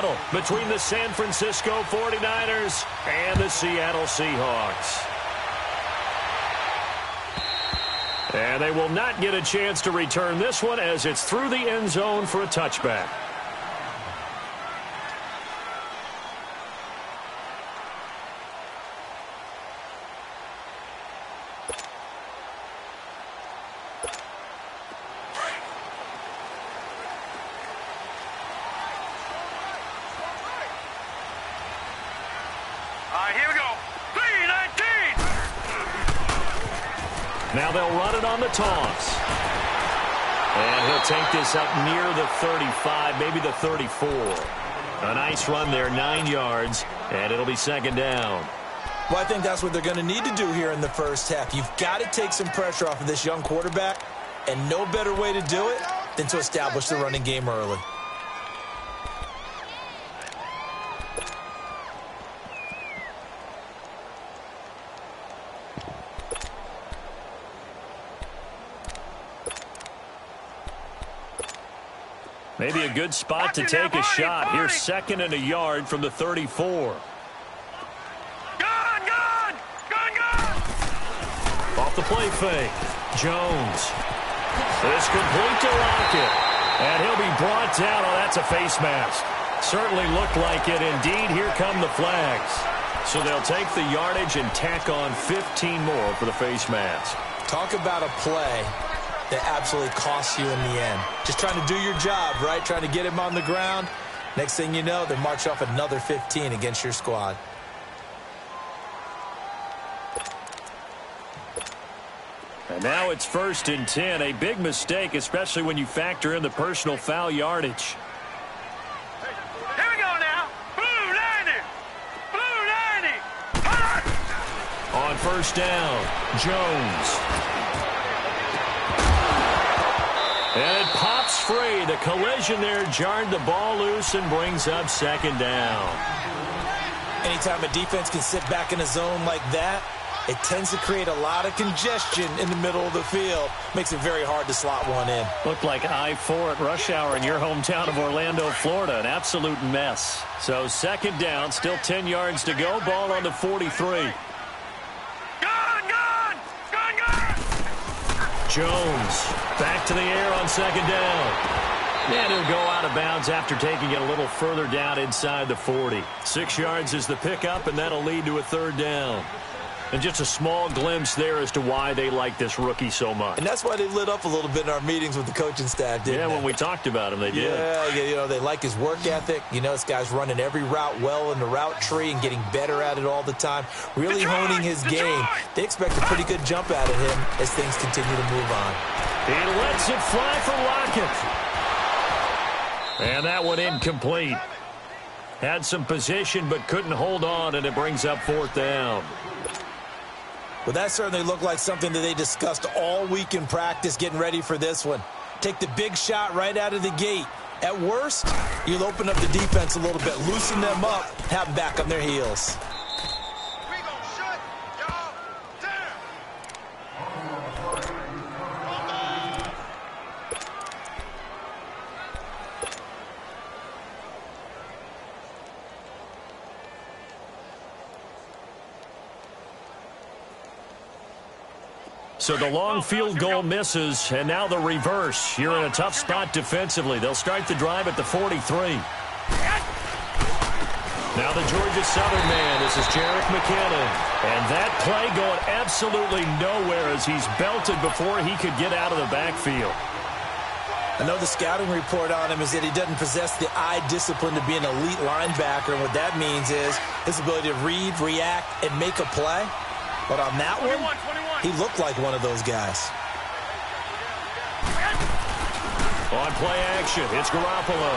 battle between the San Francisco 49ers and the Seattle Seahawks. And they will not get a chance to return this one as it's through the end zone for a touchback. Here we go. 3-19. Now they'll run it on the toss. And he'll take this up near the 35, maybe the 34. A nice run there, 9 yards, and it'll be second down. Well, I think that's what they're going to need to do here in the first half. You've got to take some pressure off of this young quarterback, and no better way to do it than to establish the running game early. Maybe a good spot to take a shot. Here's second and a yard from the 34. Gone! Off the play fake. Jones. It's complete to Lockett. And he'll be brought down. Oh, that's a face mask. Certainly looked like it. Indeed, here come the flags. So they'll take the yardage and tack on 15 more for the face mask. Talk about a play that absolutely costs you in the end. Just trying to do your job, right? Trying to get him on the ground. Next thing you know, they march off another 15 against your squad. And now it's 1st and 10. A big mistake, especially when you factor in the personal foul yardage. Here we go now. Blue 90. Blue 90. On first down, Jones. And it pops free. The collision there jarred the ball loose and brings up second down. Anytime a defense can sit back in a zone like that, it tends to create a lot of congestion in the middle of the field. Makes it very hard to slot one in. Looked like I-4 at rush hour in your hometown of Orlando, Florida. An absolute mess. So second down, still 10 yards to go. Ball on the 43. Jones back to the air on second down. And he'll go out of bounds after taking it a little further down inside the 40. 6 yards is the pickup, and that'll lead to a third down. And just a small glimpse there as to why they like this rookie so much. And that's why they lit up a little bit in our meetings with the coaching staff, didn't they? Yeah, when we talked about him, they did. Yeah, you know, they like his work ethic. You know, this guy's running every route well in the route tree and getting better at it all the time. Really honing his game. They expect a pretty good jump out of him as things continue to move on. He lets it fly for Lockett. And that one incomplete. Had some position but couldn't hold on, and it brings up fourth down. Well, that certainly looked like something that they discussed all week in practice getting ready for this one. Take the big shot right out of the gate. At worst, you'll open up the defense a little bit, loosen them up, have them back on their heels. We gonna shut y'all down. So the long field goal misses, and now the reverse. You're in a tough spot defensively. They'll start the drive at the 43. Now the Georgia Southern man, this is Jerick McKinnon. And that play going absolutely nowhere as he's belted before he could get out of the backfield. I know the scouting report on him is that he doesn't possess the eye discipline to be an elite linebacker, and what that means is his ability to read, react, and make a play. But on that one, he looked like one of those guys. On play action, it's Garoppolo.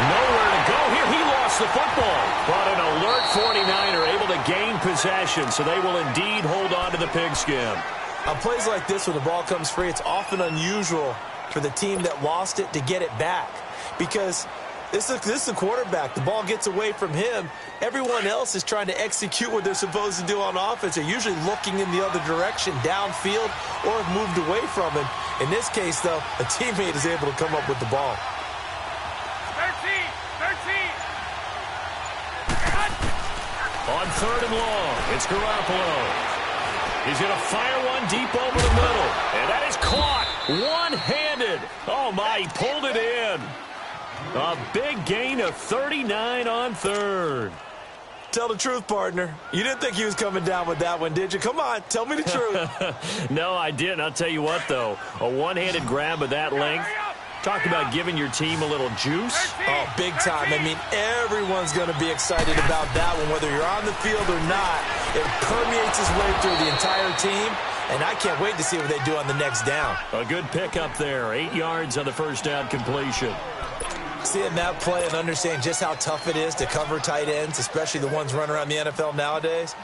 Nowhere to go here. He lost the football. But an alert 49er able to gain possession, so they will indeed hold on to the pigskin. On plays like this, when the ball comes free, it's often unusual for the team that lost it to get it back. Because this is the quarterback. The ball gets away from him. Everyone else is trying to execute what they're supposed to do on offense. They're usually looking in the other direction, downfield, or have moved away from him. In this case, though, a teammate is able to come up with the ball. 13. On 3rd and long, it's Garoppolo. He's going to fire one deep over the middle. And that is caught one-handed. Oh, my, he pulled it in. A big gain of 39 on 3rd. Tell the truth, partner. You didn't think he was coming down with that one, did you? Come on, tell me the truth. No, I didn't. I'll tell you what, though. A one-handed grab of that length. Talk about giving your team a little juice. Oh, big time. I mean, everyone's going to be excited about that one, whether you're on the field or not. It permeates its way through the entire team, and I can't wait to see what they do on the next down. A good pickup there. 8 yards on the first down completion. Seeing that play and understanding just how tough it is to cover tight ends, especially the ones running around the NFL nowadays,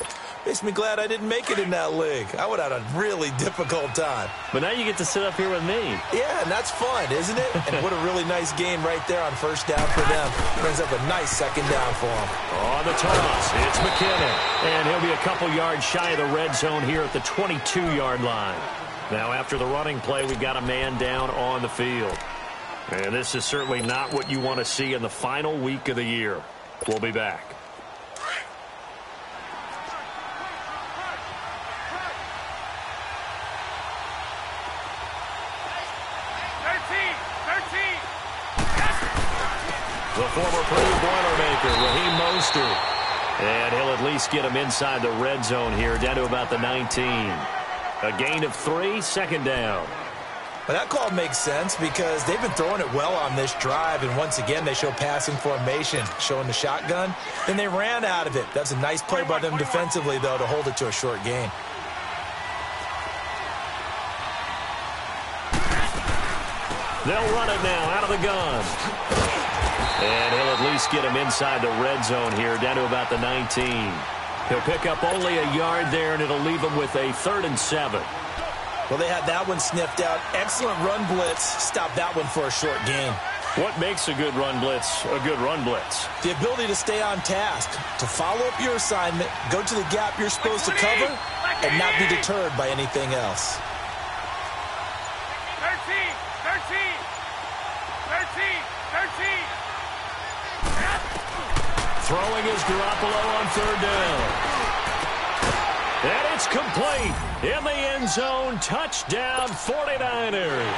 makes me glad I didn't make it in that league. I would have had a really difficult time. But now you get to sit up here with me. Yeah, and that's fun, isn't it? And what a really nice game right there on first down for them. Brings up a nice second down for them. On the toss, it's McKinnon. And he'll be a couple yards shy of the red zone here at the 22-yard line. Now after the running play, we've got a man down on the field. And this is certainly not what you want to see in the final week of the year. We'll be back. The former Purdue Boilermaker, Raheem Mostert. And he'll at least get him inside the red zone here, down to about the 19. A gain of 3, second down. Well, that call makes sense because they've been throwing it well on this drive, and once again they show passing formation, showing the shotgun. Then they ran out of it. That's a nice play by them defensively, though, to hold it to a short gain. They'll run it now out of the gun. And he'll at least get him inside the red zone here, down to about the 19. He'll pick up only a yard there, and it'll leave him with a 3rd and 7. Well, they had that one sniffed out. Excellent run blitz. Stop that one for a short gain. What makes a good run blitz a good run blitz? The ability to stay on task, to follow up your assignment, go to the gap you're supposed to cover, and not be deterred by anything else. 13. Throwing is Garoppolo on 3rd down. And it's complete. In the end zone, touchdown 49ers.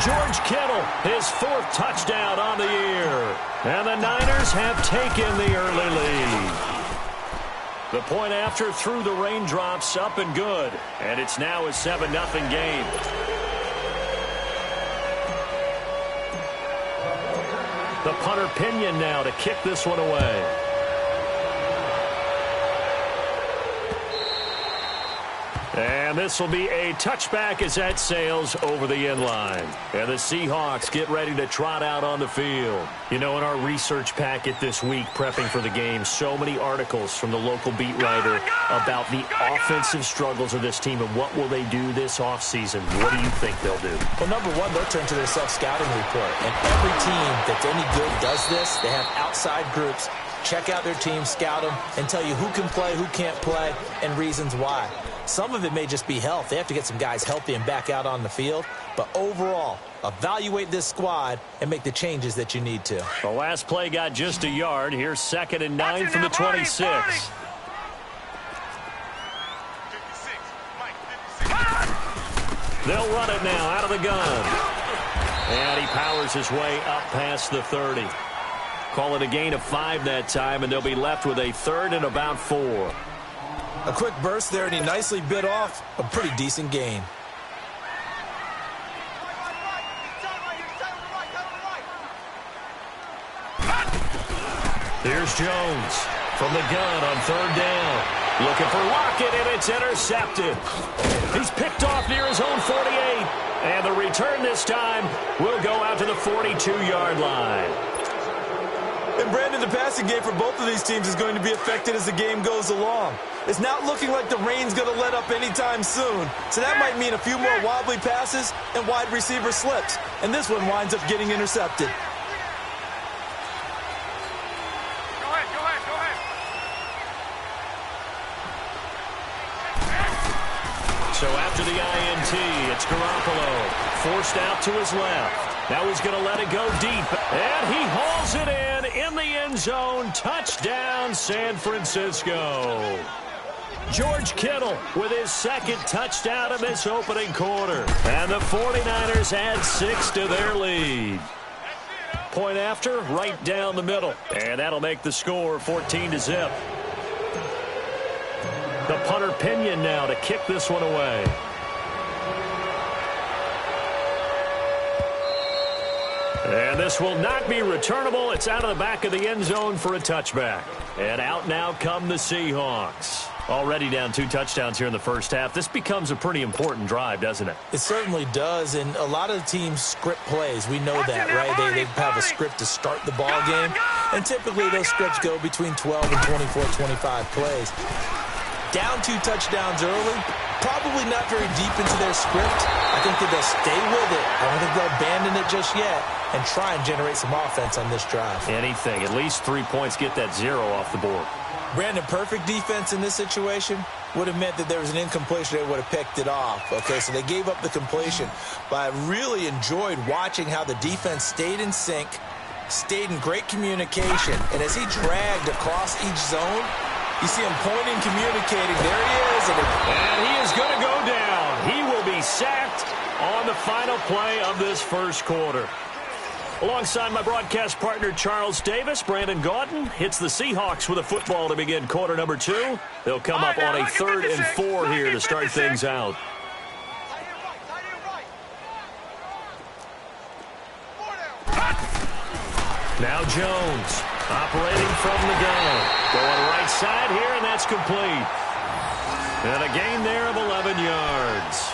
George Kittle, his 4th touchdown on the year. And the Niners have taken the early lead. The point after threw the raindrops up and good. And it's now a 7-0 game. The punter Pinion now to kick this one away. And this will be a touchback as that sails over the end line. And the Seahawks get ready to trot out on the field. You know, in our research packet this week, prepping for the game, so many articles from the local beat writer about the offensive struggles of this team and what will they do this offseason. What do you think they'll do? Well, number one, they'll turn to their self-scouting report. And every team that's any good does this. They have outside groups. Check out their team, scout them, and tell you who can play, who can't play, and reasons why. Some of it may just be health. They have to get some guys healthy and back out on the field. But overall, evaluate this squad and make the changes that you need to. The last play got just a yard. Here's 2nd and 9 from the 26. They'll run it now out of the gun. And he powers his way up past the 30. Call it a gain of 5 that time, and they'll be left with a 3rd and about 4. A quick burst there, and he nicely bit off a pretty decent gain. Here's Jones from the gun on 3rd down. Looking for Lockett, and it's intercepted. He's picked off near his own 48. And the return this time will go out to the 42-yard line. And Brandon, the passing game for both of these teams is going to be affected as the game goes along. It's not looking like the rain's going to let up anytime soon. So that might mean a few more wobbly passes and wide receiver slips. And this one winds up getting intercepted. Go ahead. So after the INT, it's Garoppolo. Forced out to his left. Now he's going to let it go deep. And he hauls it in the the end zone. Touchdown, San Francisco. George Kittle with his second touchdown in this opening quarter. And the 49ers add 6 to their lead. Point after, right down the middle. And that'll make the score 14-0. The punter Pinion now to kick this one away. And this will not be returnable. It's out of the back of the end zone for a touchback. And out now come the Seahawks. Already down 2 touchdowns here in the first half. This becomes a pretty important drive, doesn't it? It certainly does, and a lot of teams script plays. We know that, right? They have a script to start the ball game, and typically those scripts go between 12 and 24, 25 plays. Down 2 touchdowns early, probably not very deep into their script. I think that they'll stay with it. I don't think they'll abandon it just yet and try and generate some offense on this drive. Anything. At least 3 points, get that 0 off the board. Brandon, perfect defense in this situation would have meant that there was an incompletion. They would have picked it off. Okay, so they gave up the completion. But I really enjoyed watching how the defense stayed in sync, stayed in great communication. And as he dragged across each zone, you see him pointing, communicating. There he is. And he is going to go down. He will be sacked on the final play of this first quarter. Alongside my broadcast partner, Charles Davis, Brandon Gaudin hits the Seahawks with a football to begin quarter number 2. They'll come up on a 3rd and 4 here to start things out. Now Jones operating from the gun. Going right side here, and that's complete. And a gain there of 11 yards.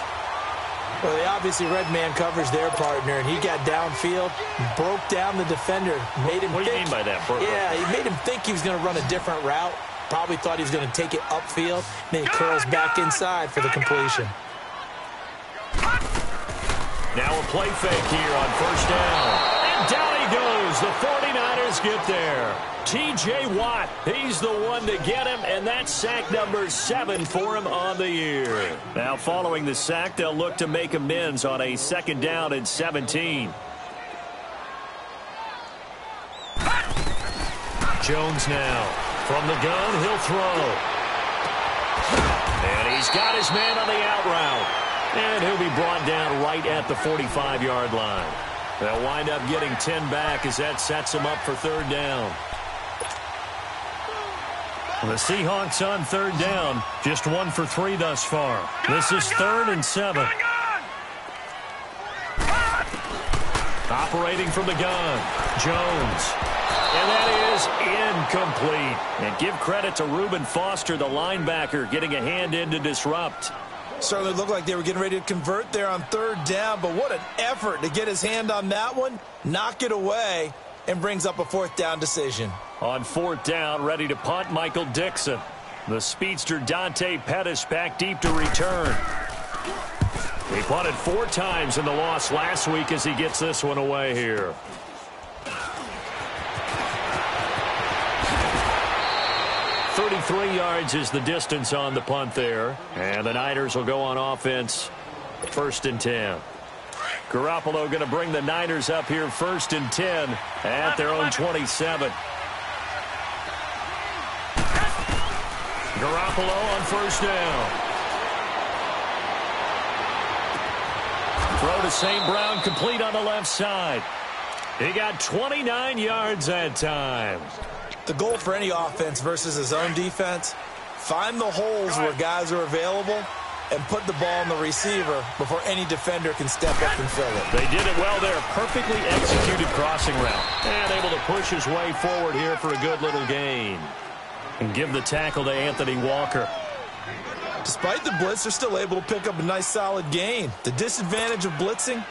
Well, they obviously read man coverage their partner, and he got downfield, broke down the defender, made him What do you mean by that? Yeah, he made him think he was going to run a different route. Probably thought he was going to take it upfield. Then he curls back inside for the completion. Now a play fake here on first down. And down he goes. The 49ers get there. T.J. Watt, he's the one to get him, and that's sack number 7 for him on the year. Now following the sack, they'll look to make amends on a 2nd down and 17. Jones now. From the gun, he'll throw. And he's got his man on the out route. And he'll be brought down right at the 45-yard line. They'll wind up getting 10 back as that sets him up for 3rd down. The Seahawks on 3rd down, just 1 for 3 thus far. This is 3rd and 7. Operating from the gun, Jones. And that is incomplete. And give credit to Reuben Foster, the linebacker, getting a hand in to disrupt. Certainly looked like they were getting ready to convert there on 3rd down, but what an effort to get his hand on that one, knock it away, and brings up a 4th down decision. On 4th down, ready to punt, Michael Dixon. The speedster Dante Pettis back deep to return. He punted 4 times in the loss last week as he gets this one away here. .33 yards is the distance on the punt there. And the Niners will go on offense 1st and 10. Garoppolo going to bring the Niners up here 1st and 10 at their own 27. Garoppolo on 1st down. Throw to St. Brown, complete on the left side. He got 29 yards that time. The goal for any offense versus his own defense, find the holes where guys are available and put the ball in the receiver before any defender can step up and fill it. They did it well there. Perfectly executed crossing route. And able to push his way forward here for a good little gain. And give the tackle to Anthony Walker. Despite the blitz, they're still able to pick up a nice solid gain. The disadvantage of blitzing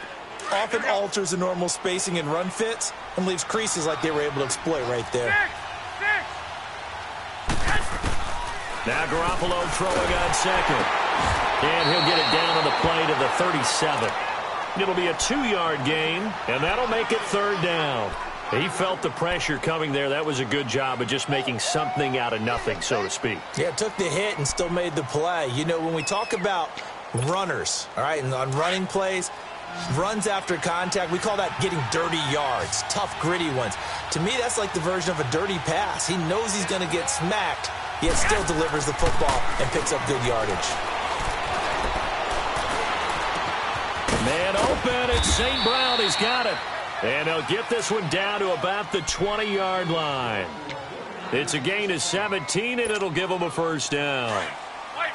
often alters the normal spacing and run fits and leaves creases like they were able to exploit right there. Now Garoppolo throwing on 2nd. And he'll get it down on the play to the 37. It'll be a 2-yard gain, and that'll make it 3rd down. He felt the pressure coming there. That was a good job of just making something out of nothing, so to speak. Yeah, took the hit and still made the play. You know, when we talk about runners, all right, and on running plays, Runs after contact, we call that getting dirty yards, tough, gritty ones. To me, that's like the version of a dirty pass. He knows he's going to get smacked, yet still delivers the football and picks up good yardage. Man open, it's St. Brown. He's got it. And they'll get this one down to about the 20-yard line. It's a gain of 17, and it'll give them a first down. Wait.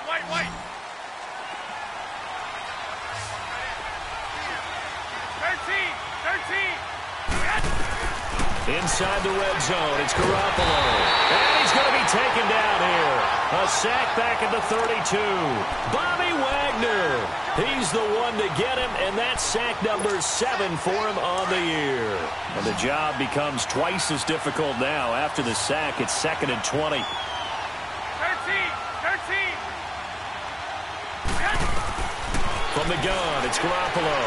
13. Inside the red zone, it's Garoppolo. And he's going to be taken down here. A sack back at the 32. Bobby Wagner. He's the one to get him, and that's sack number 7 for him on the year. And the job becomes twice as difficult now. After the sack, it's 2nd and 20. 13. From the gun, it's Garoppolo.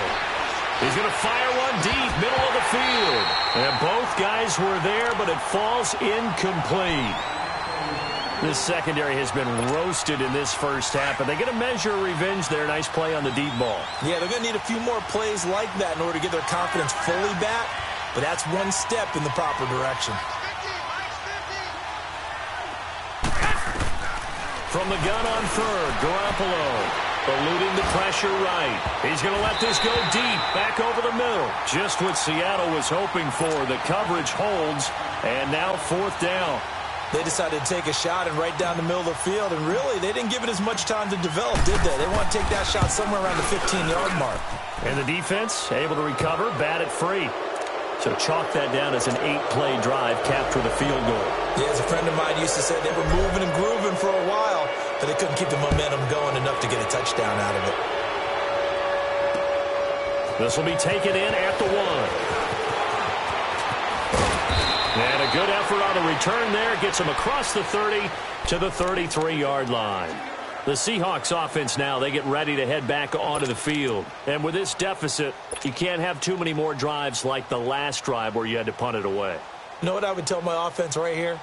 He's going to fire one deep, middle of the field. And both guys were there, but it falls incomplete. This secondary has been roasted in this first half, but they get a measure of revenge there. Nice play on the deep ball. Yeah, they're going to need a few more plays like that in order to get their confidence fully back, but that's one step in the proper direction. From the gun on third, Garoppolo. Eluding the pressure right. He's going to let this go deep, back over the middle. Just what Seattle was hoping for. The coverage holds, and now 4th down. They decided to take a shot and right down the middle of the field, and really, they didn't give it as much time to develop, did they? They want to take that shot somewhere around the 15-yard mark. And the defense able to recover, bat it free. So chalk that down as an 8-play drive, capture the field goal. Yeah, as a friend of mine used to say, they were moving and grooving for a while, but they couldn't keep the momentum going enough to get a touchdown out of it. This will be taken in at the 1. And a good effort on the return there. Gets him across the 30 to the 33-yard line. The Seahawks offense now, they get ready to head back onto the field. And with this deficit, you can't have too many more drives like the last drive where you had to punt it away. You know what I would tell my offense right here?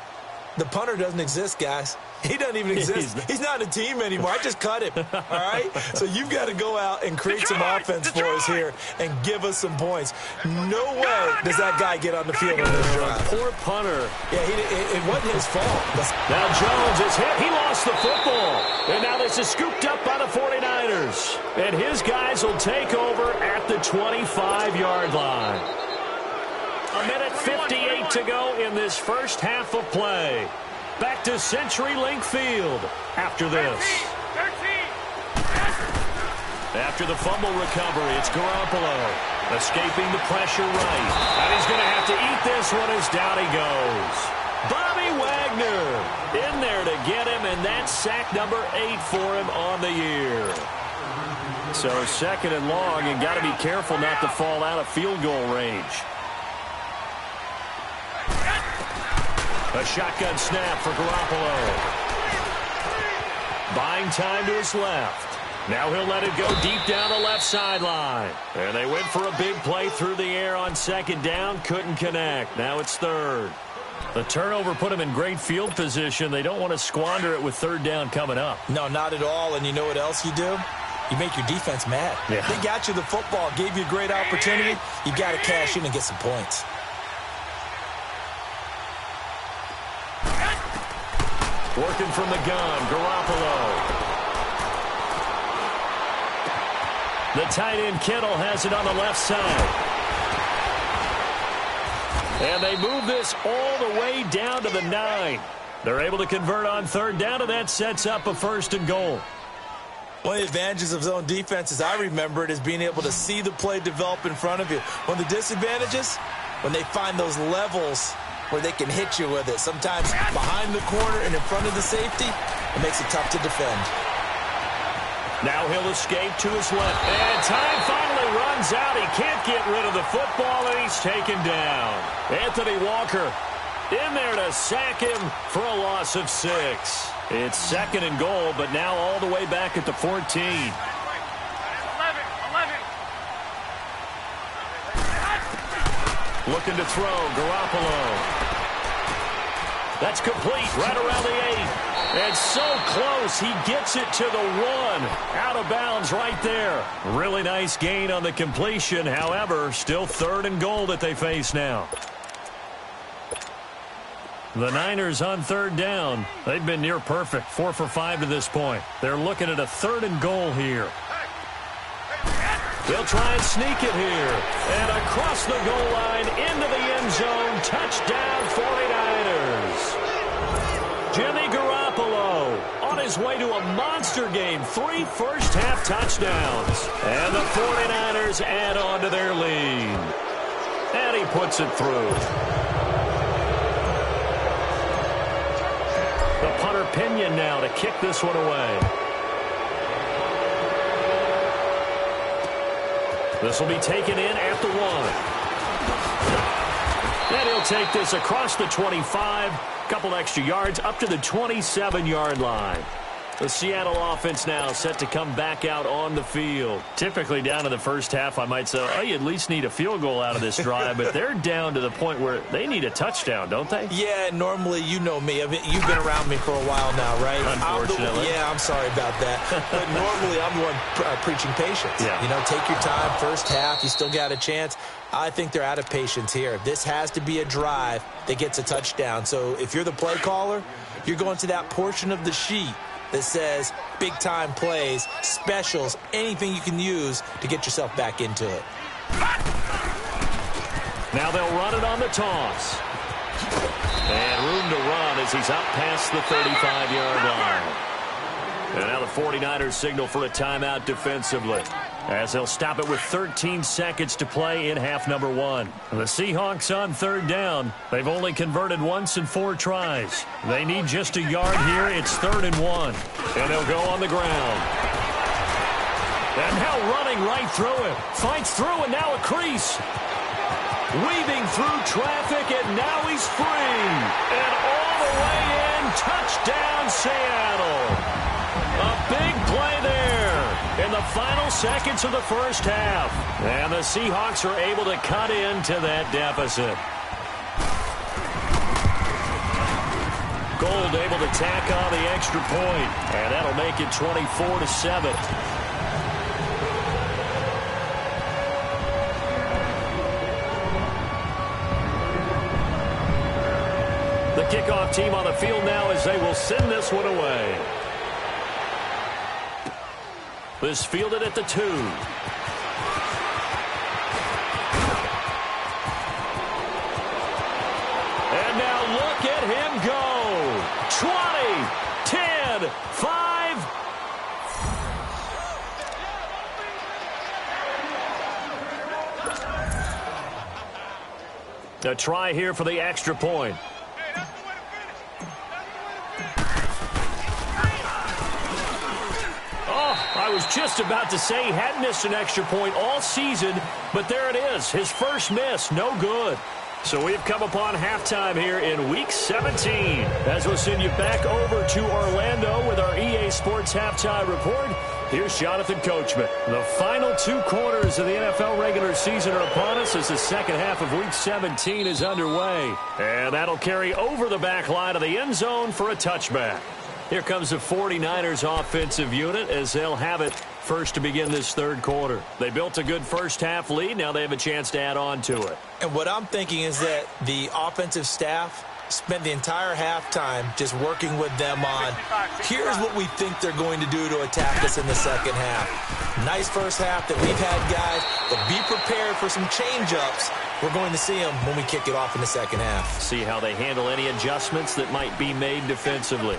The punter doesn't exist, guys. He doesn't even exist. He's not a team anymore. I just cut him, all right? So you've got to go out and create some offense for us here and give us some points. No way does that guy get on the field on this drive. Poor punter. Yeah, it wasn't his fault. Now Jones is hit. He lost the football. And now this is scooped up by the 49ers. And his guys will take over at the 25-yard line. A minute 58 to go in this first half of play. Back to CenturyLink Field after this. 13. After the fumble recovery, it's Garoppolo escaping the pressure right. And he's going to have to eat this one as down he goes. Bobby Wagner in there to get him, and that's sack number 8 for him on the year. So 2nd and long, and got to be careful not to fall out of field goal range. A shotgun snap for Garoppolo. Buying time to his left. Now he'll let it go deep down the left sideline. And they went for a big play through the air on 2nd down. Couldn't connect. Now it's 3rd. The turnover put him in great field position. They don't want to squander it with 3rd down coming up. No, not at all. And you know what else you do? You make your defense mad. Yeah. They got you the football, gave you a great opportunity. You got to cash in and get some points. Working from the gun, Garoppolo. The tight end Kittle has it on the left side. And they move this all the way down to the 9. They're able to convert on 3rd down, and that sets up a 1st and goal. One of the advantages of zone defense, as I remember it, is being able to see the play develop in front of you. One of the disadvantages, when they find those levels where they can hit you with it. Sometimes behind the corner and in front of the safety, it makes it tough to defend. Now he'll escape to his left. And time finally runs out. He can't get rid of the football, and he's taken down. Anthony Walker in there to sack him for a loss of 6. It's 2nd and goal, but now all the way back at the 14. 11. Looking to throw, Garoppolo. That's complete right around the 8. And so close, he gets it to the 1. Out of bounds right there. Really nice gain on the completion. However, still 3rd and goal that they face now. The Niners on 3rd down. They've been near perfect, 4 for 5 to this point. They're looking at a 3rd and goal here. They'll try and sneak it here. And across the goal line, into the end zone. Touchdown, 49ers. Jimmy Garoppolo on his way to a monster game. 3 first-half touchdowns. And the 49ers add on to their lead. And he puts it through. The punter Pinion now to kick this one away. This will be taken in at the 1. And he'll take this across the 25. Couple extra yards up to the 27-yard line. The Seattle offense now set to come back out on the field. Typically down in the first half, I might say, oh, you at least need a field goal out of this drive. But they're down to the point where they need a touchdown, don't they? Yeah, normally, you know me. You've been around me for a while now, right? Unfortunately. I'm sorry about that. But normally, I'm the one preaching patience. Yeah. You know, take your time. First half, you still got a chance. I think they're out of patience here. This has to be a drive that gets a touchdown. So if you're the play caller, you're going to that portion of the sheet that says big-time plays, specials, anything you can use to get yourself back into it. Now they'll run it on the toss. And room to run as he's up past the 35-yard line. And now the 49ers signal for a timeout defensively, as they'll stop it with 13 seconds to play in half number 1. The Seahawks on 3rd down. They've only converted once in 4 tries. They need just a yard here. It's 3rd and 1. And they'll go on the ground. And now running right through him. Fights through and now a crease. Weaving through traffic and now he's free. And all the way in. Touchdown Seattle. A big play there in the final seconds of the first half. And the Seahawks are able to cut into that deficit. Gold able to tack on the extra point. And that'll make it 24-7. The kickoff team on the field now as they will send this one away. This fielded at the 2. And now look at him go. 20, 10, 5. A try here for the extra point. I was just about to say he hadn't missed an extra point all season, but there it is. His first miss, no good. So we've come upon halftime here in Week 17. As we'll send you back over to Orlando with our EA Sports Halftime Report, here's Jonathan Coachman. The final 2 quarters of the NFL regular season are upon us as the second half of Week 17 is underway. And that'll carry over the back line of the end zone for a touchback. Here comes the 49ers offensive unit as they'll have it first to begin this 3rd quarter. They built a good first half lead. Now they have a chance to add on to it. And what I'm thinking is that the offensive staff spent the entire halftime just working with them on, here's what we think they're going to do to attack us in the second half. Nice first half that we've had, guys, but be prepared for some change-ups. We're going to see them when we kick it off in the second half. See how they handle any adjustments that might be made defensively.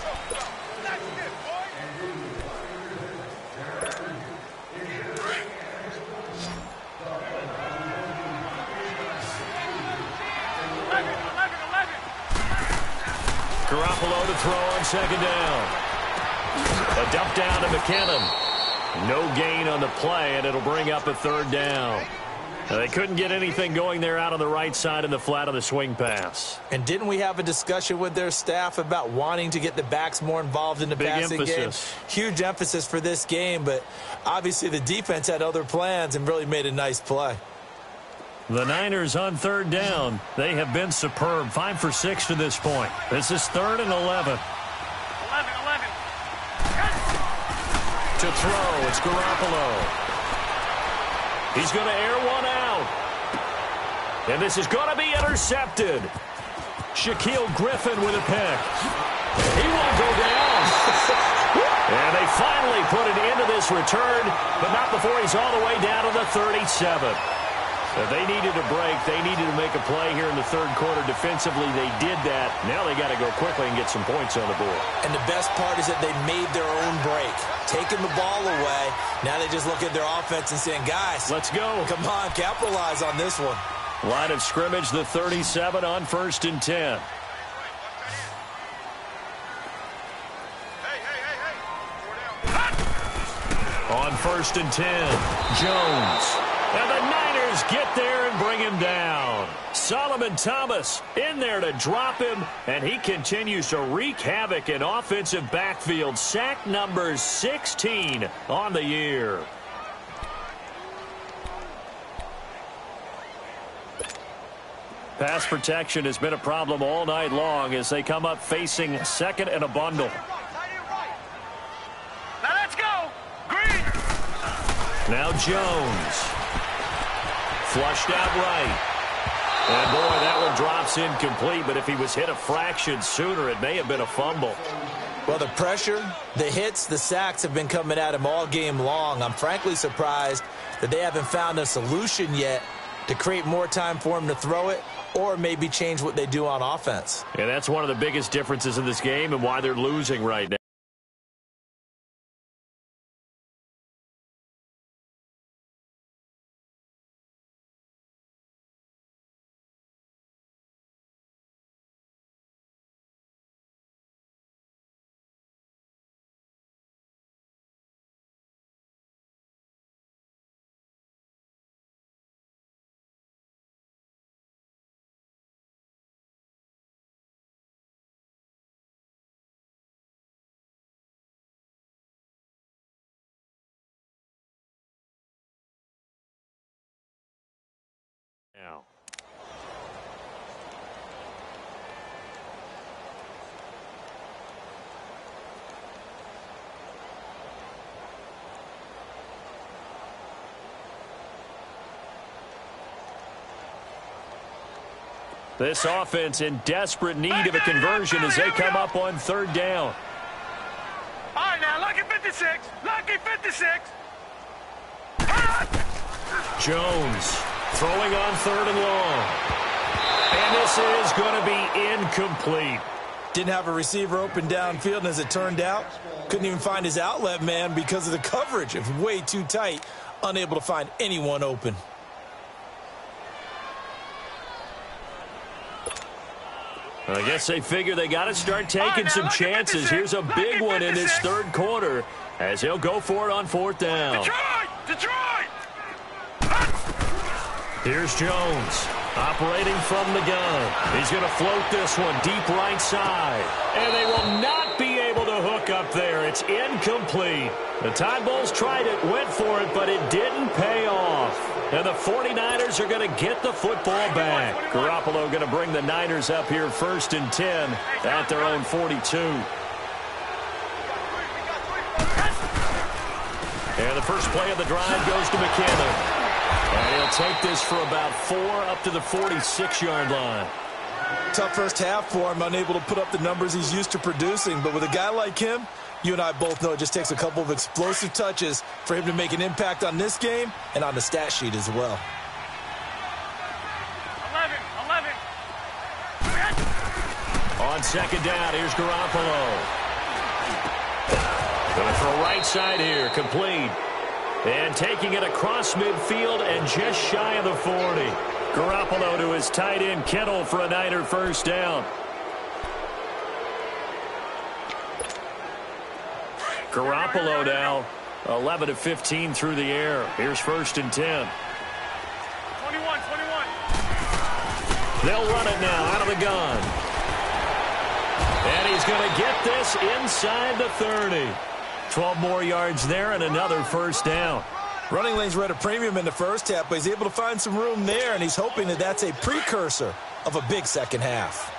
Garoppolo to throw on second down. A dump down to McKinnon. No gain on the play, and it'll bring up a 3rd down. They couldn't get anything going there out on the right side in the flat of the swing pass. And didn't we have a discussion with their staff about wanting to get the backs more involved in the passing game? Huge emphasis for this game, but obviously the defense had other plans and really made a nice play. The Niners on 3rd down. They have been superb. 5 for 6 to this point. This is 3rd and 11. 11. To throw, it's Garoppolo. He's going to air one out. And this is going to be intercepted. Shaquille Griffin with a pick. He won't go down. And they finally put an end to this return, but not before he's all the way down to the 37. They needed a break. They needed to make a play here in the third quarter. Defensively, they did that. Now they got to go quickly and get some points on the board. And the best part is that they made their own break. Taking the ball away. Now they just look at their offense and saying, guys, let's go. Come on, capitalize on this one. Line of scrimmage, the 37 on 1st and 10. On 1st and 10, Jones. And the Niners get there and bring him down. Solomon Thomas in there to drop him, and he continues to wreak havoc in offensive backfield. Sack number 16 on the year. Pass protection has been a problem all night long as they come up facing second and a bundle. Now let's go. Green. Now Jones. Flushed out right. And boy, that one drops incomplete, but if he was hit a fraction sooner, it may have been a fumble. Well, the pressure, the hits, the sacks have been coming at him all game long. I'm frankly surprised that they haven't found a solution yet to create more time for him to throw it or maybe change what they do on offense. Yeah, that's one of the biggest differences in this game and why they're losing right now. Now. This offense in desperate need of a conversion as they come up on 3rd down. All right, now, lucky 56. Lucky 56. Jones throwing on 3rd and long. And this is going to be incomplete. Didn't have a receiver open downfield, and as it turned out, couldn't even find his outlet man because of the coverage. It was way too tight, unable to find anyone open. I guess they figure they got to start taking some chances. Here's a big one in this third quarter as he'll go for it on 4th down. Detroit! Here's Jones operating from the gun. He's going to float this one deep right side. And they will not be able to hook up there. It's incomplete. The Tide Bulls tried it, went for it, but it didn't pay off. And the 49ers are going to get the football back. Garoppolo going to bring the Niners up here 1st and 10 at their own 42. And the first play of the drive goes to McKinnon. And he'll take this for about 4 up to the 46-yard line. Tough first half for him, unable to put up the numbers he's used to producing. But with a guy like him, you and I both know it just takes a couple of explosive touches for him to make an impact on this game and on the stat sheet as well. 11. On 2nd down, here's Garoppolo. Going to throw right side here, complete. And taking it across midfield and just shy of the 40. Garoppolo to his tight end, Kittle, for a Niner first down. Garoppolo now 11 of 15 through the air. Here's 1st and 10. 21. They'll run it now out of the gun. And he's going to get this inside the 30. 12 more yards there and another first down. Running lanes were at a premium in the first half, but he's able to find some room there, and he's hoping that that's a precursor of a big second half.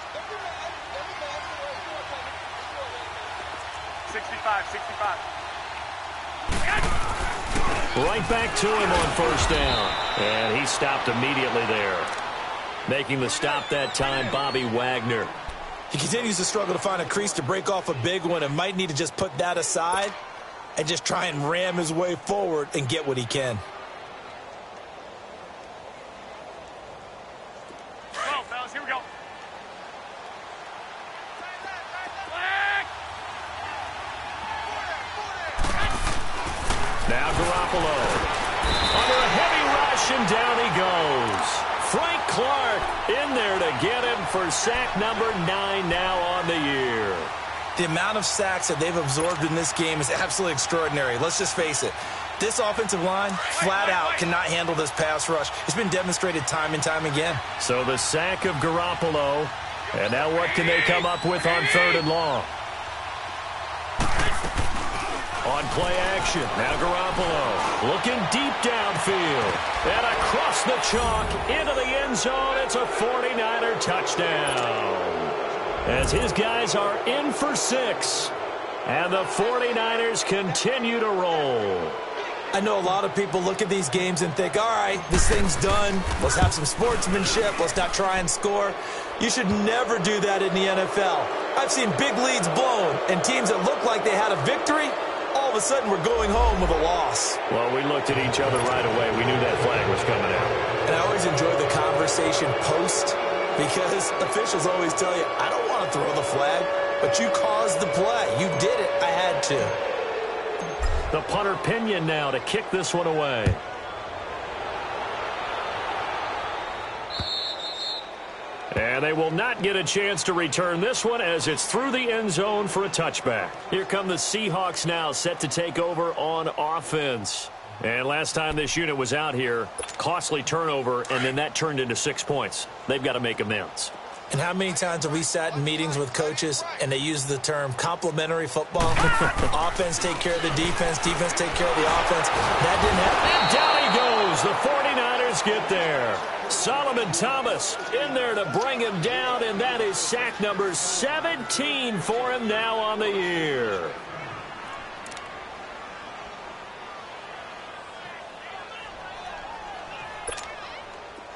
65. Right back to him on first down. And he stopped immediately there. Making the stop that time, Bobby Wagner. He continues to struggle to find a crease to break off a big one and might need to just put that aside and just try and ram his way forward and get what he can. Come on, fellas, here we go. Now Garoppolo. Under a heavy rush, and down he goes. Frank Clark in there to get him for sack number 9 now on the year. The amount of sacks that they've absorbed in this game is absolutely extraordinary. Let's just face it. This offensive line, flat out, cannot handle this pass rush. It's been demonstrated time and time again. So the sack of Garoppolo. And now what can they come up with on 3rd and long? On play action, now Garoppolo looking deep downfield. And across the chalk into the end zone. It's a 49er touchdown. As his guys are in for 6. And the 49ers continue to roll. I know a lot of people look at these games and think, all right, this thing's done. Let's have some sportsmanship. Let's not try and score. You should never do that in the NFL. I've seen big leads blown and teams that look like they had a victory, all of a sudden we're going home with a loss. Well, we looked at each other right away. We knew that flag was coming out. And I always enjoy the conversation post because officials always tell you, I don't want to throw the flag, but you caused the play. You did it. I had to. The punter Pinion now to kick this one away. And they will not get a chance to return this one as it's through the end zone for a touchback. Here come the Seahawks now set to take over on offense. And last time this unit was out here, costly turnover, and then that turned into 6 points. They've got to make amends. And how many times have we sat in meetings with coaches and they use the term complementary football? Offense take care of the defense, defense take care of the offense. That didn't happen. And down he goes. The 49ers get there. Solomon Thomas in there to bring him down, and that is sack number 17 for him now on the year.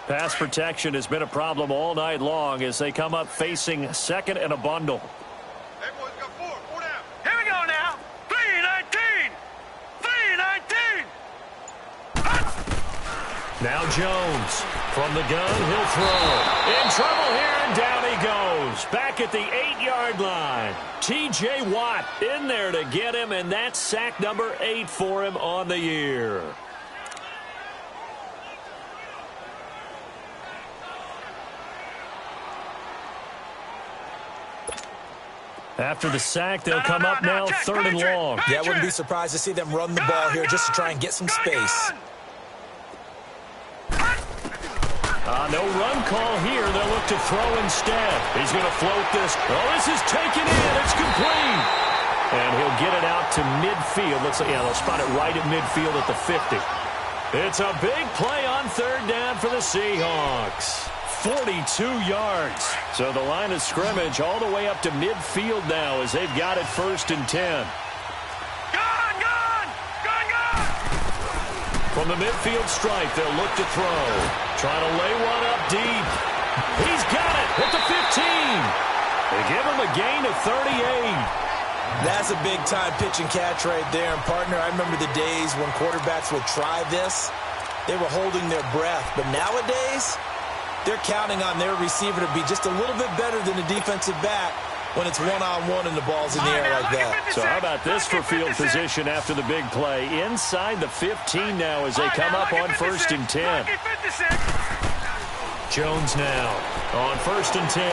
Pass protection has been a problem all night long as they come up facing 2nd and a bundle. Hey, boys, got 4 down. Here we go now. 3-19. 3-19. Now Jones from the gun. He'll throw. In trouble here, and down he goes. Back at the 8-yard line. T.J. Watt in there to get him, and that's sack number 8 for him on the year. After the sack, they'll come up now 3rd and long. Yeah, I wouldn't be surprised to see them run the ball here just to try and get some space. No run call here. They'll look to throw instead. He's going to float this. Oh, this is taken in. It's complete. And he'll get it out to midfield. They'll spot it right at midfield at the 50. It's a big play on 3rd down for the Seahawks. 42 yards. So the line of scrimmage all the way up to midfield now as they've got it 1st and 10. From the midfield stripe, they'll look to throw. Trying to lay one up deep. He's got it at the 15. They give him a gain of 38. That's a big-time pitch and catch right there. And, partner, I remember the days when quarterbacks would try this. They were holding their breath. But nowadays, they're counting on their receiver to be just a little bit better than the defensive back when it's one-on-one and the ball's in the air like that. So how about this for field position after the big play? Inside the 15 now as they come up on 1st and 10. Jones now on 1st and 10.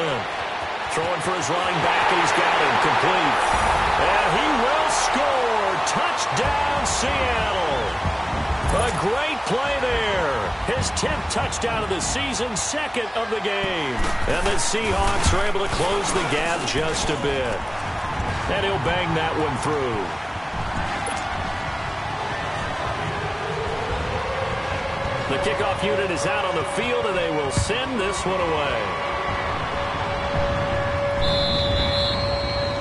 Throwing for his running back, and he's got him complete. And he will score. Touchdown, Seattle. A great play there. His 10th touchdown of the season, 2nd of the game. And the Seahawks are able to close the gap just a bit. And he'll bang that one through. The kickoff unit is out on the field, and they will send this one away.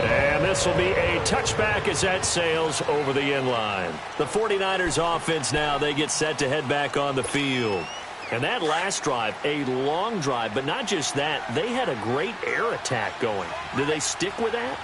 And this will be a touchback as that sails over the end line. The 49ers offense now, they get set to head back on the field. And that last drive, a long drive, but not just that, they had a great air attack going. Do they stick with that?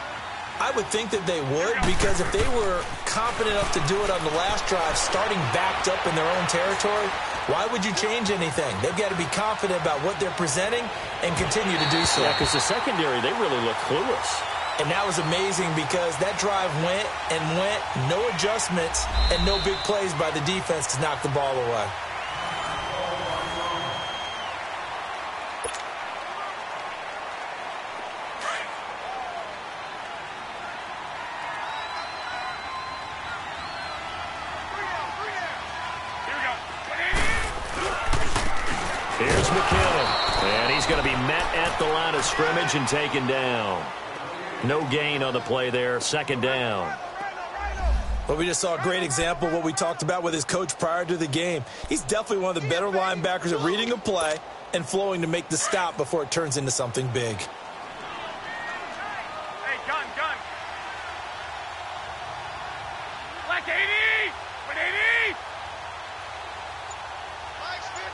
I would think that they would, because if they were confident enough to do it on the last drive, starting backed up in their own territory, why would you change anything? They've got to be confident about what they're presenting and continue to do so. Yeah, because the secondary, they really look clueless. And that was amazing because that drive went and went, no adjustments, and no big plays by the defense to knock the ball away. Here's McKinnon, and he's going to be met at the line of scrimmage and taken down. No gain on the play there, second down. Well, we just saw a great example of what we talked about with his coach prior to the game. He's definitely one of the better linebackers at reading a play and flowing to make the stop before it turns into something big. Hey, gun. Black 80! 180! Mike's 50!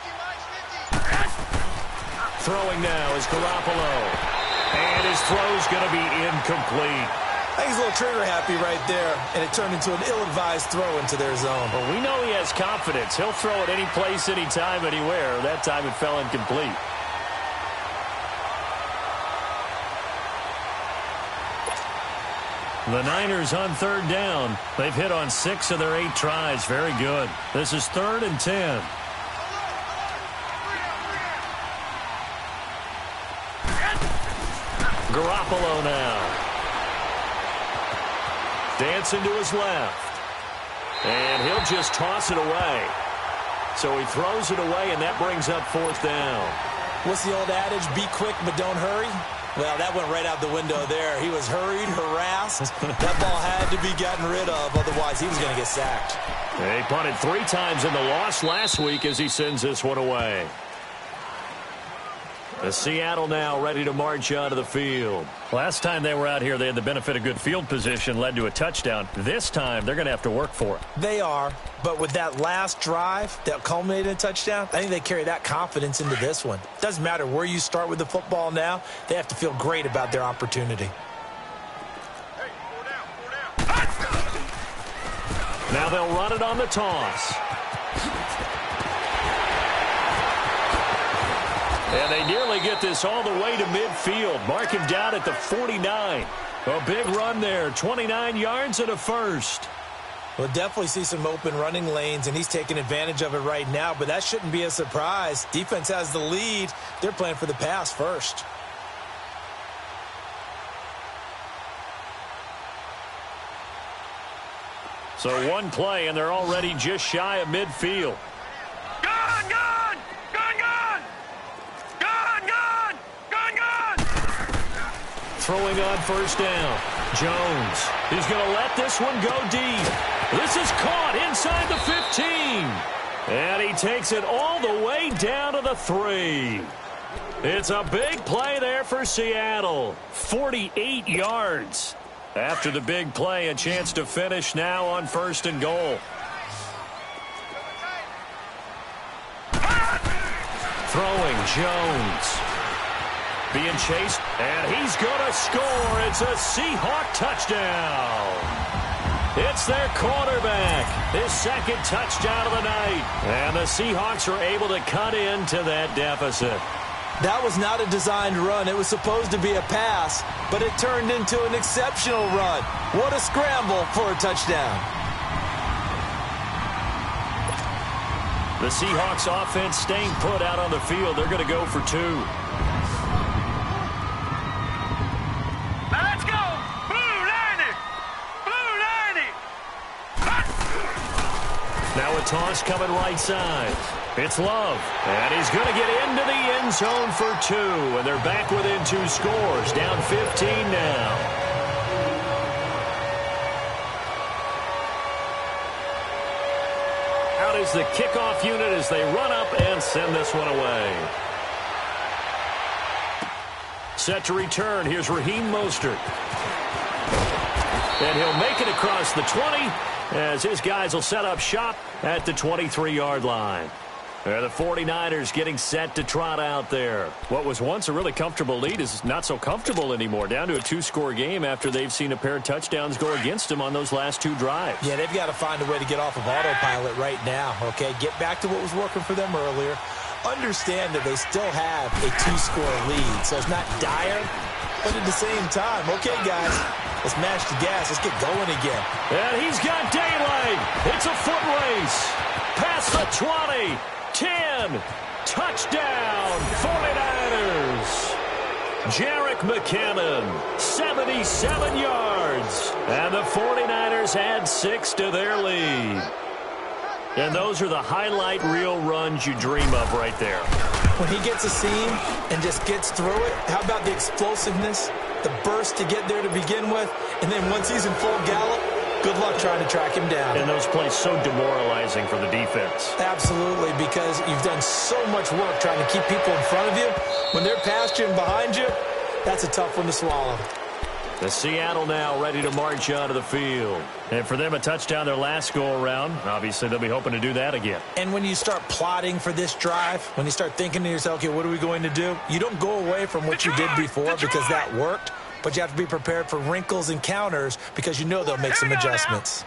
Throwing now is Garoppolo. And his throw's going to be incomplete. I think he's a little trigger happy right there, and it turned into an ill-advised throw into their zone. Well, we know he has confidence. He'll throw it any place, anytime, anywhere. That time it fell incomplete. The Niners on third down. They've hit on 6 of their 8 tries. Very good. This is 3rd and 10. Garoppolo now. Dancing to his left. And he'll just toss it away. So he throws it away, and that brings up 4th down. What's the old adage? Be quick, but don't hurry. Well, that went right out the window there. He was hurried, harassed. That ball had to be gotten rid of, otherwise he was going to get sacked. They punted 3 times in the loss last week as he sends this one away. The Seattle now ready to march onto the field. Last time they were out here, they had the benefit of good field position, led to a touchdown. This time, they're going to have to work for it. They are, but with that last drive that culminated in a touchdown, I think they carry that confidence into this one. Doesn't matter where you start with the football now, they have to feel great about their opportunity. Hey, 4 down. Now they'll run it on the toss. And they nearly get this all the way to midfield. Mark him down at the 49. A big run there, 29 yards and a first. We'll definitely see some open running lanes, and he's taking advantage of it right now, but that shouldn't be a surprise. Defense has the lead. They're playing for the pass first. So one play, and they're already just shy of midfield. Throwing on first down. Jones. He's going to let this one go deep. This is caught inside the 15. And he takes it all the way down to the 3. It's a big play there for Seattle. 48 yards. After the big play, a chance to finish now on 1st and goal. Throwing Jones. Being chased, and he's going to score. It's a Seahawk touchdown. It's their quarterback. His 2nd touchdown of the night. And the Seahawks are able to cut into that deficit. That was not a designed run. It was supposed to be a pass, but it turned into an exceptional run. What a scramble for a touchdown. The Seahawks offense staying put out on the field. They're going to go for 2. Let's go! Blue 90! Blue 90! Now a toss coming right side. It's Love, and he's going to get into the end zone for 2, and they're back within 2 scores, down 15 now. Out is the kickoff unit as they run up and send this one away. Set to return, here's Raheem Mostert. And he'll make it across the 20 as his guys will set up shop at the 23-yard line. The 49ers getting set to trot out there. What was once a really comfortable lead is not so comfortable anymore. Down to a 2-score game after they've seen a pair of touchdowns go against them on those last 2 drives. Yeah, they've got to find a way to get off of autopilot right now, okay? Get back to what was working for them earlier. Understand that they still have a 2-score lead, so it's not dire, but at the same time, okay, guys, let's mash the gas. Let's get going again. And he's got daylight. It's a foot race. Past the 20. 10. Touchdown, 49ers. Jerick McKinnon, 77 yards. And the 49ers add 6 to their lead. And those are the highlight reel runs you dream of right there. When he gets a seam and just gets through it, how about the explosiveness, the burst to get there to begin with, and then once he's in full gallop, good luck trying to track him down. And those plays so demoralizing for the defense. Absolutely, because you've done so much work trying to keep people in front of you. When they're past you and behind you, that's a tough one to swallow. The Seattle now ready to march out of the field. And for them, a touchdown their last go-around. Obviously, they'll be hoping to do that again. And when you start plotting for this drive, when you start thinking to yourself, okay, what are we going to do? You don't go away from what you did before because that worked. But you have to be prepared for wrinkles and counters because you know they'll make some adjustments.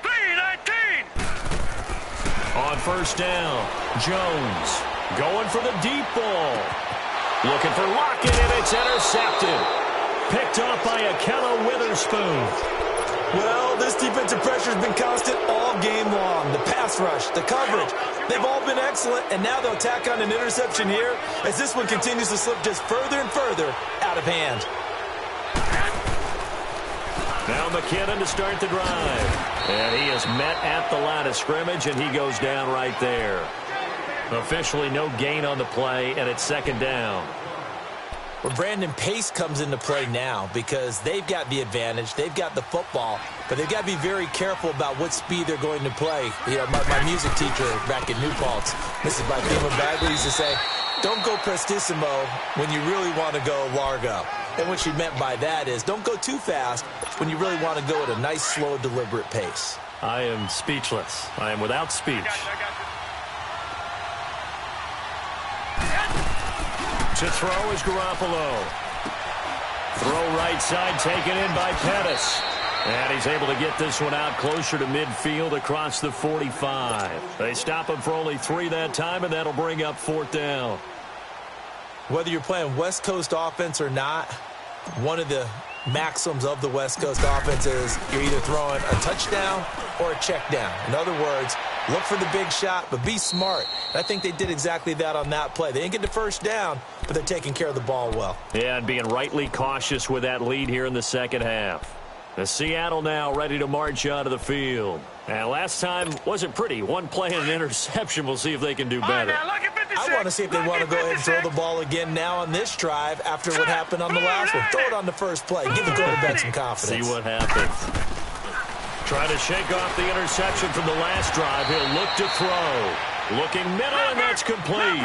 On first down, Jones going for the deep ball. Looking for Lockett, and it's intercepted. Picked up by Akello Witherspoon. Well, this defensive pressure has been constant all game long. The pass rush, the coverage, they've all been excellent, and now they'll tack on an interception here as this one continues to slip just further and further out of hand. Now McKinnon to start the drive. And he is met at the line of scrimmage, and he goes down right there. Officially no gain on the play, and it's second down. Well, Brandon, pace comes into play now because they've got the advantage. They've got the football, but they've got to be very careful about what speed they're going to play. You know, my music teacher back in New Paltz, Mrs. Bythema Bagley, used to say, don't go prestissimo when you really want to go largo. And what she meant by that is don't go too fast when you really want to go at a nice, slow, deliberate pace. I am speechless. I am without speech. To throw is Garoppolo. Throw right side taken in by Pettis. And he's able to get this one out closer to midfield across the 45. They stop him for only 3 that time, and that'll bring up 4th down. Whether you're playing West Coast offense or not, one of the maxims of the West Coast offense is you're either throwing a touchdown or a check down. In other words, look for the big shot, but be smart. And I think they did exactly that on that play. They didn't get the first down, but they're taking care of the ball well. Yeah, and being rightly cautious with that lead here in the second half. The Seattle now ready to march out of the field. And last time wasn't pretty. One play and an interception. We'll see if they can do better. I want to see if they want to go ahead and throw the ball again now on this drive after what happened on the last one. Throw it on the first play. Give the quarterback some confidence. See what happens. Trying to shake off the interception from the last drive. He'll look to throw. Looking middle, and that's complete.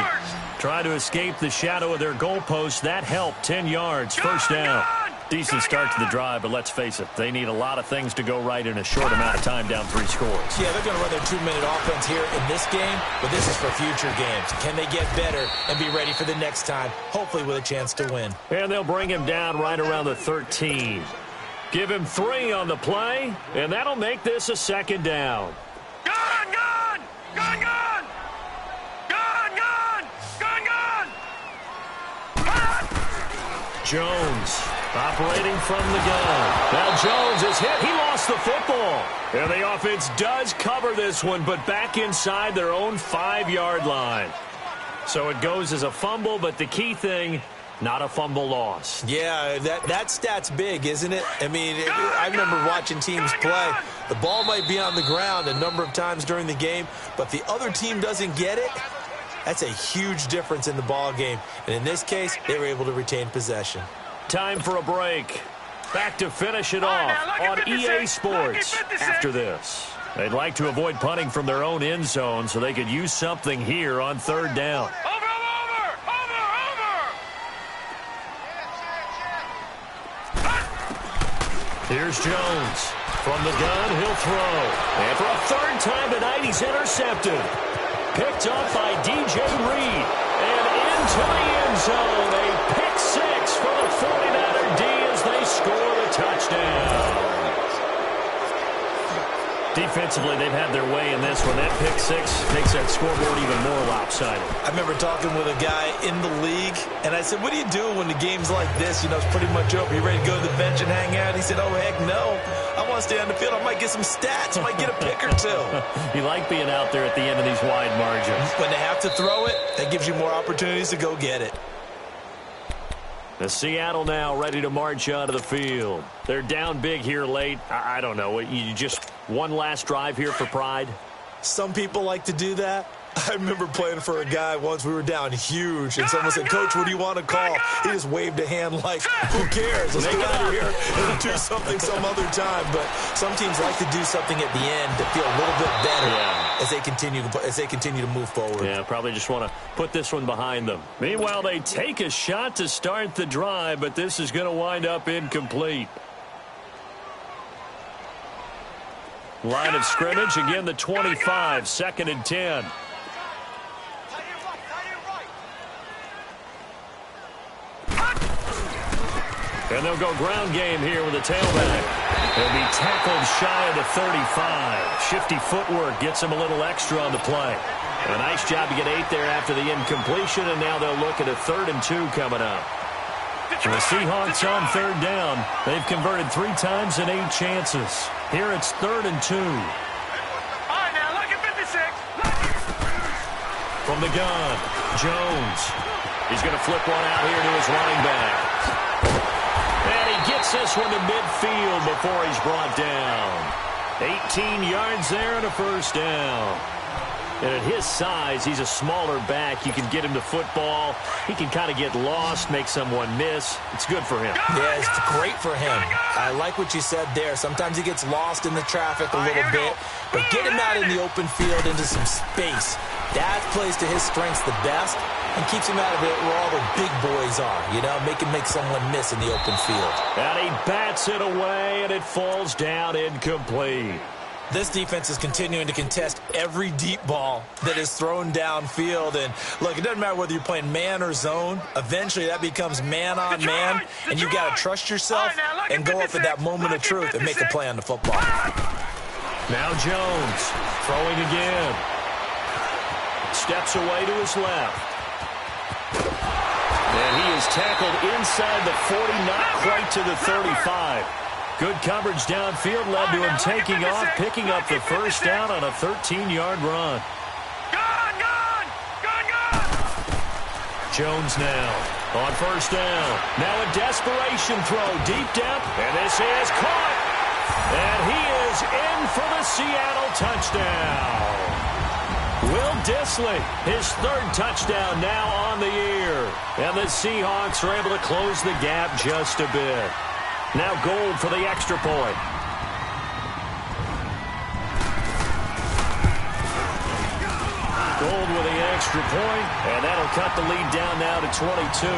Trying to escape the shadow of their goalpost. That helped. 10 yards. First down. Decent start to the drive, but let's face it, they need a lot of things to go right in a short amount of time down 3 scores. Yeah, they're going to run their 2-minute offense here in this game, but this is for future games. Can they get better and be ready for the next time, hopefully with a chance to win? And they'll bring him down right around the 13. Give him 3 on the play, and that'll make this a second down. Gun, gun! Gun, gun! Gun, gun! Gun, gun! Jones operating from the gun. Now Jones is hit. He lost the football. And the offense does cover this one, but back inside their own 5-yard line. So it goes as a fumble, but the key thing, not a fumble loss. Yeah, that stat's big, isn't it? I mean, I remember watching teams play. The ball might be on the ground a number of times during the game, but the other team doesn't get it. That's a huge difference in the ball game. And in this case, they were able to retain possession. Time for a break. Back to finish it off on EA Sports after this. They'd like to avoid punting from their own end zone so they could use something here on 3rd down. Here's Jones. From the gun, he'll throw. And for a third time tonight, he's intercepted. Picked up by DJ Reed. And into the end zone. A pick six for the 49er D as they score the touchdown. Defensively, they've had their way in this one. That pick six makes that scoreboard even more lopsided. I remember talking with a guy in the league, and I said, what do you do when the game's like this? You know, it's pretty much over. You ready to go to the bench and hang out? He said, oh, heck no. I want to stay on the field. I might get some stats. I might get a pick or two. You like being out there at the end of these wide margins. When they have to throw it, that gives you more opportunities to go get it. The Seattle now ready to march onto the field. They're down big here late. I don't know. You just one last drive here for pride? Some people like to do that. I remember playing for a guy once. We were down huge, and someone said, Coach, what do you want to call? He just waved a hand like, who cares? Let's get out of here and do something some other time. But some teams like to do something at the end to feel a little bit better as they continue to move forward. Yeah, probably just want to put this one behind them. Meanwhile, they take a shot to start the drive, but this is going to wind up incomplete. Line of scrimmage, again the 25, 2nd and 10. And they'll go ground game here with a tailback. He'll be tackled shy of the 35. Shifty footwork gets him a little extra on the play. A nice job to get 8 there after the incompletion, and now they'll look at a 3rd and 2 coming up. And the Seahawks on 3rd down. They've converted 3 times in 8 chances. Here it's 3rd and 2. All right, now look at 56. From the gun, Jones. He's going to flip one out here to his running back. And he gets this one to midfield before he's brought down. 18 yards there and a 1st down. And at his size, he's a smaller back. You can get him to football. He can kind of get lost, make someone miss. It's good for him. Yeah, it's great for him. I like what you said there. Sometimes he gets lost in the traffic a little bit. But get him out in the open field into some space. That plays to his strengths the best and keeps him out of it where all the big boys are, you know, make someone miss in the open field. And he bats it away, and it falls down incomplete. This defense is continuing to contest every deep ball that is thrown downfield. And, look, it doesn't matter whether you're playing man or zone. Eventually, that becomes man on man, and you've got to trust yourself and go up at that moment of truth and make a play on the football. Now Jones throwing again. Steps away to his left. And he is tackled inside the 40, not quite to the 35. Good coverage downfield led to him taking off, picking up the 1st down on a 13-yard run. Jones now on 1st down. Now a desperation throw deep down, and this is caught. And he is in for the Seattle touchdown. Will Dissly, his 3rd touchdown now on the year. And the Seahawks are able to close the gap just a bit. Now Gold for the extra point. Gold with the extra point, and that'll cut the lead down now to 22.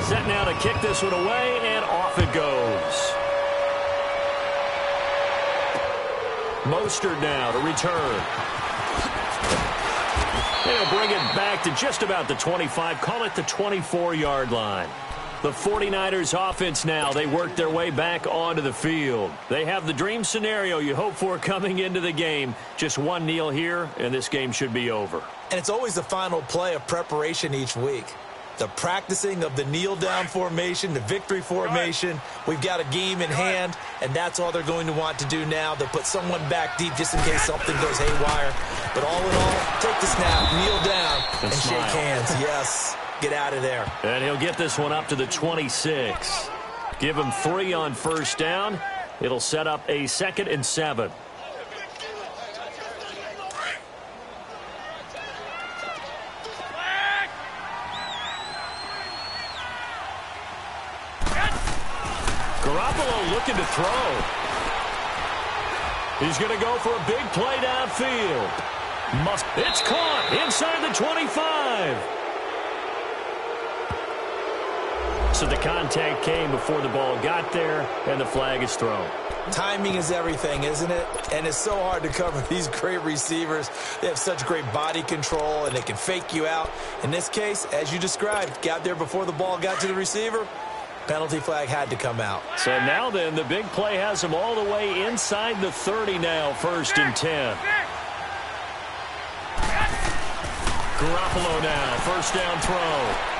Set now to kick this one away, and off it goes. Mostert now to return. They'll bring it back to just about the 25, call it the 24-yard line. The 49ers offense now, they work their way back onto the field. They have the dream scenario you hope for coming into the game. Just one kneel here, and this game should be over. And it's always the final play of preparation each week. The practicing of the kneel-down formation, the victory formation. We've got a game in hand, and that's all they're going to want to do now. They'll put someone back deep just in case something goes haywire. But all in all, take the snap, kneel down, and shake hands. Yes, get out of there. And he'll get this one up to the 26. Give him 3 on 1st down. It'll set up a 2nd and 7. Garoppolo looking to throw. He's going to go for a big play downfield. It's caught inside the 25. So the contact came before the ball got there, and the flag is thrown. Timing is everything, isn't it? And it's so hard to cover these great receivers. They have such great body control, and they can fake you out. In this case, as you described, got there before the ball got to the receiver. Penalty flag had to come out. So now then, the big play has him all the way inside the 30 now, 1st and 10. Garoppolo now, 1st down throw.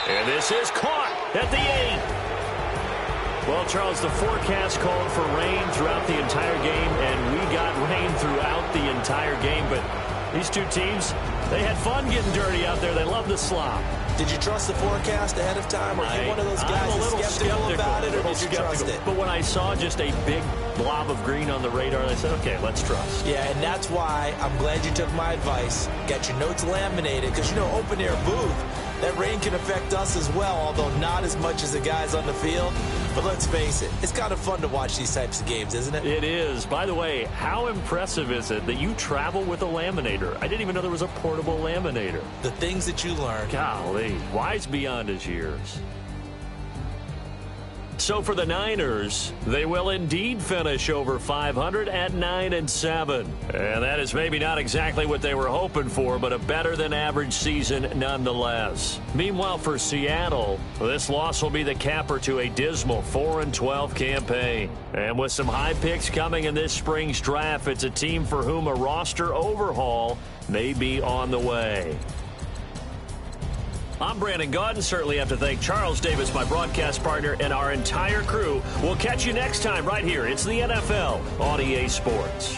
And this is caught at the 8. Well, Charles, the forecast called for rain throughout the entire game, and we got rain throughout the entire game. But these two teams, they had fun getting dirty out there. They love the slop. Did you trust the forecast ahead of time? Or are you one of those guys that's skeptical about it, or did you trust it? But when I saw just a big blob of green on the radar, I said, okay, let's trust. Yeah, and that's why I'm glad you took my advice. Got your notes laminated, because, you know, open-air booth, that rain can affect us as well, although not as much as the guys on the field. But let's face it, it's kind of fun to watch these types of games, isn't it? It is. By the way, how impressive is it that you travel with a laminator? I didn't even know there was a portable laminator. The things that you learn. Golly, wise beyond his years. So for the Niners, they will indeed finish over 500 at 9-7. And that is maybe not exactly what they were hoping for, but a better-than-average season nonetheless. Meanwhile, for Seattle, this loss will be the capper to a dismal 4-12 campaign. And with some high picks coming in this spring's draft, it's a team for whom a roster overhaul may be on the way. I'm Brandon Gaudin. Certainly have to thank Charles Davis, my broadcast partner, and our entire crew. We'll catch you next time right here. It's the NFL on EA Sports.